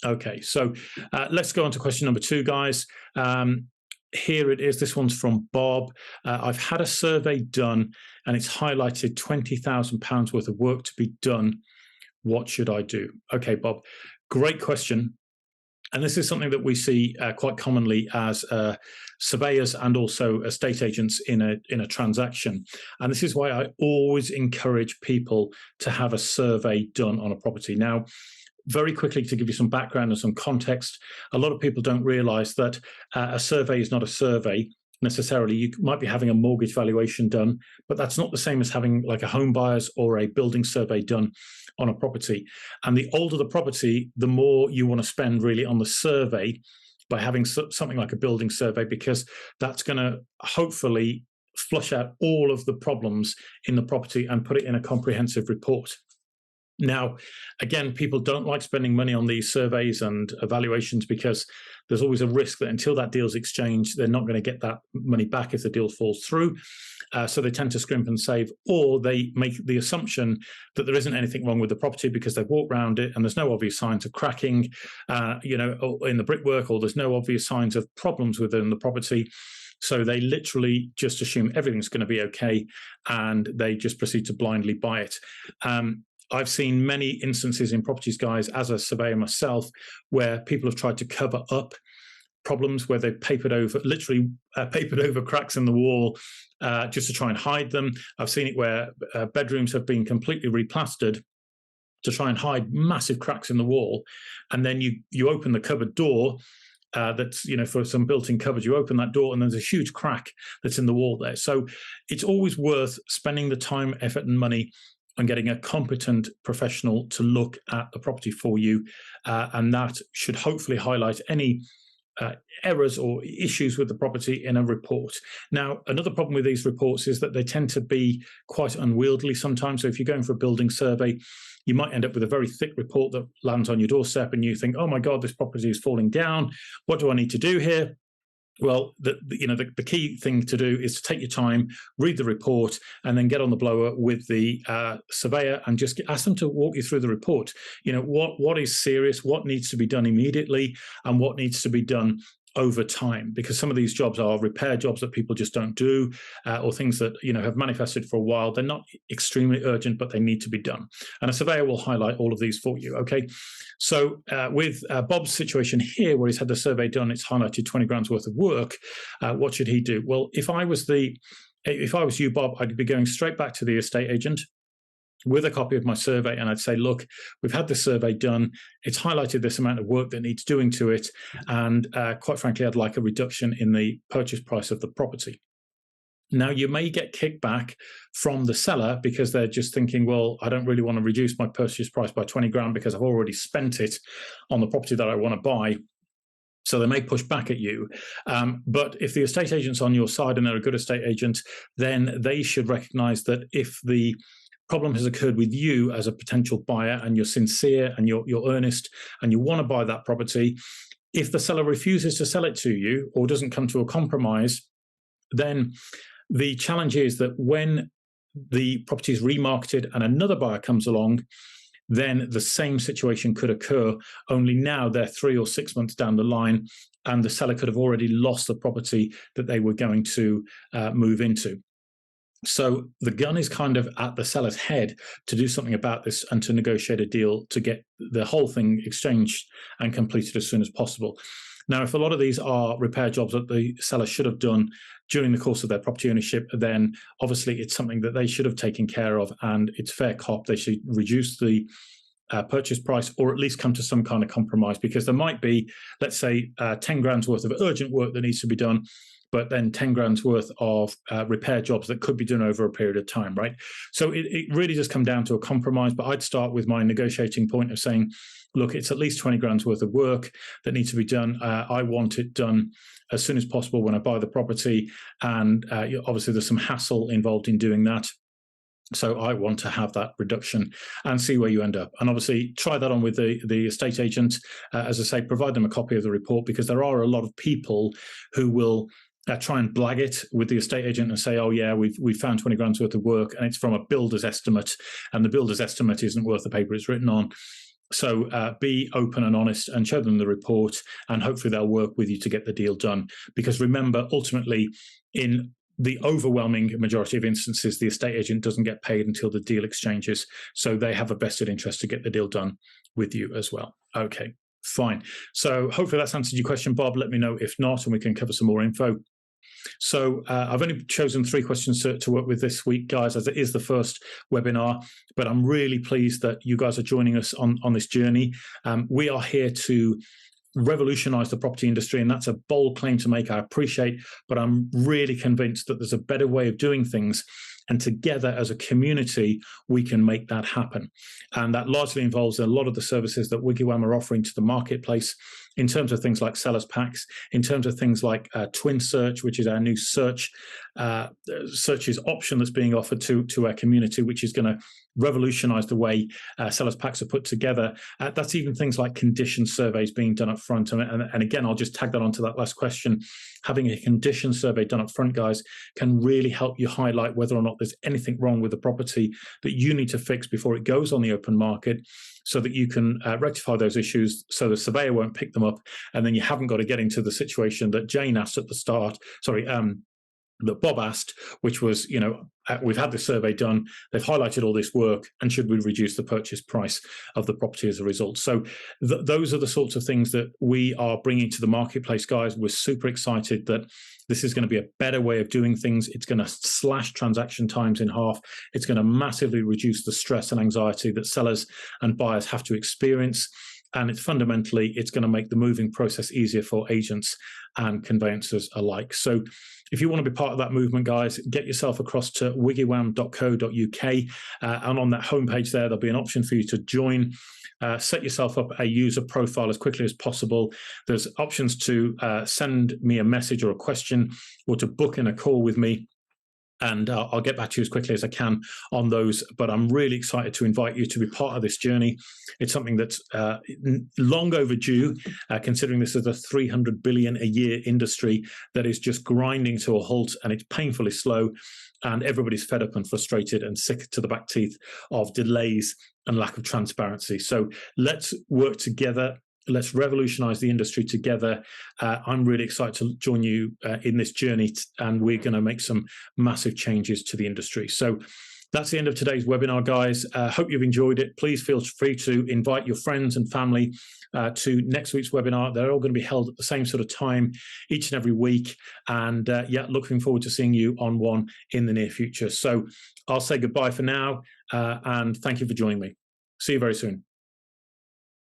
Okay, so let's go on to question number 2, guys. Here it is. This one's from Bob. I've had a survey done and it's highlighted £20,000 worth of work to be done. What should I do? Okay, Bob, great question. And this is something that we see quite commonly as surveyors and also estate agents in a transaction. And this is why I always encourage people to have a survey done on a property. Now, very quickly, to give you some background and some context, a lot of people don't realize that a survey is not a survey necessarily. You might be having a mortgage valuation done, but that's not the same as having like a home buyer's or a building survey done on a property. And the older the property, the more you want to spend really on the survey by having something like a building survey, because that's going to hopefully flush out all of the problems in the property and put it in a comprehensive report. Now, again, people don't like spending money on these surveys and evaluations because there's always a risk that until that deal's exchanged, they're not going to get that money back if the deal falls through. So they tend to scrimp and save, or they make the assumption that there isn't anything wrong with the property because they've walked around it and there's no obvious signs of cracking, in the brickwork, or there's no obvious signs of problems within the property. So they literally just assume everything's going to be okay and they just proceed to blindly buy it. I've seen many instances in properties, guys, as a surveyor myself, where people have tried to cover up problems, where they've literally papered over cracks in the wall just to try and hide them. I've seen it where bedrooms have been completely replastered to try and hide massive cracks in the wall. And then you open the cupboard door, that's, for some built-in cupboards, you open that door and there's a huge crack that's in the wall there. So it's always worth spending the time, effort and money and getting a competent professional to look at the property for you. And that should hopefully highlight any errors or issues with the property in a report. Now, another problem with these reports is that they tend to be quite unwieldy sometimes. So if you're going for a building survey, you might end up with a very thick report that lands on your doorstep and you think, oh my God, this property is falling down. What do I need to do here? Well, the key thing to do is to take your time, read the report, and then get on the blower with the surveyor and just ask them to walk you through the report. What is serious, what needs to be done immediately, and what needs to be done over time, because some of these jobs are repair jobs that people just don't do, or things that have manifested for a while. They're not extremely urgent, but they need to be done. And a surveyor will highlight all of these for you. Okay, so with Bob's situation here, where he's had the survey done, it's highlighted 20 grand's worth of work. What should he do? Well, if I was you, Bob, I'd be going straight back to the estate agent with a copy of my survey, and I'd say, look, we've had this survey done. It's highlighted this amount of work that needs doing to it. And quite frankly, I'd like a reduction in the purchase price of the property. Now, you may get kickback from the seller because they're just thinking, well, I don't really want to reduce my purchase price by 20 grand because I've already spent it on the property that I want to buy. So they may push back at you. But if the estate agent's on your side and they're a good estate agent, then they should recognize that if the problem has occurred with you as a potential buyer and you're sincere and you're earnest and you want to buy that property, if the seller refuses to sell it to you or doesn't come to a compromise, then the challenge is that when the property is remarketed and another buyer comes along, then the same situation could occur, only now they're 3 or 6 months down the line and the seller could have already lost the property that they were going to move into. So the gun is kind of at the seller's head to do something about this and to negotiate a deal to get the whole thing exchanged and completed as soon as possible. Now, if a lot of these are repair jobs that the seller should have done during the course of their property ownership, then obviously it's something that they should have taken care of and it's fair cop. They should reduce the purchase price or at least come to some kind of compromise, because there might be, let's say, 10 grand's worth of urgent work that needs to be done, but then 10 grand's worth of repair jobs that could be done over a period of time, right? So it really does come down to a compromise, but I'd start with my negotiating point of saying, look, it's at least 20 grand's worth of work that needs to be done. I want it done as soon as possible when I buy the property. And obviously there's some hassle involved in doing that. So I want to have that reduction and see where you end up. And obviously try that on with the estate agent. As I say, provide them a copy of the report, because there are a lot of people who will try and blag it with the estate agent and say, oh yeah, we've found 20 grand's worth of work and it's from a builder's estimate, and the builder's estimate isn't worth the paper it's written on. So be open and honest and show them the report, and hopefully they'll work with you to get the deal done. Because remember, ultimately, in the overwhelming majority of instances, the estate agent doesn't get paid until the deal exchanges. So they have a vested interest to get the deal done with you as well. Okay, fine. So hopefully that's answered your question, Bob. Let me know if not, and we can cover some more info. So I've only chosen 3 questions to work with this week, guys, as it is the first webinar, but I'm really pleased that you guys are joining us on this journey. We are here to revolutionize the property industry, and that's a bold claim to make, I appreciate, but I'm really convinced that there's a better way of doing things, and together as a community we can make that happen. And that largely involves a lot of the services that WiggyWam are offering to the marketplace, in terms of things like sellers packs, in terms of things like Twin Search, which is our new searches option that's being offered to our community, which is going to revolutionize the way sellers packs are put together. That's even things like condition surveys being done up front. And again, I'll just tag that onto that last question. Having a condition survey done up front, guys, can really help you highlight whether or not there's anything wrong with the property that you need to fix before it goes on the open market, so that you can rectify those issues so the surveyor won't pick them up, and then you haven't got to get into the situation that Jane asked at the start, that Bob asked, which was, we've had this survey done, they've highlighted all this work, and should we reduce the purchase price of the property as a result? So those are the sorts of things that we are bringing to the marketplace, guys. We're super excited that this is going to be a better way of doing things. It's going to slash transaction times in half. It's going to massively reduce the stress and anxiety that sellers and buyers have to experience. And it's going to make the moving process easier for agents and conveyancers alike. So if you want to be part of that movement, guys, get yourself across to wiggywam.co.uk. And on that homepage there, there'll be an option for you to join. Set yourself up a user profile as quickly as possible. There's options to send me a message or a question, or to book in a call with me. And I'll get back to you as quickly as I can on those. But I'm really excited to invite you to be part of this journey. It's something that's long overdue, considering this is a 300 billion a year industry that is just grinding to a halt, and it's painfully slow. And everybody's fed up and frustrated and sick to the back teeth of delays and lack of transparency. So let's work together. Let's revolutionize the industry together. I'm really excited to join you in this journey, and we're going to make some massive changes to the industry. So that's the end of today's webinar, guys. Hope you've enjoyed it. Please feel free to invite your friends and family to next week's webinar. They're all going to be held at the same sort of time each and every week. And looking forward to seeing you on one in the near future. So I'll say goodbye for now, and thank you for joining me. See you very soon.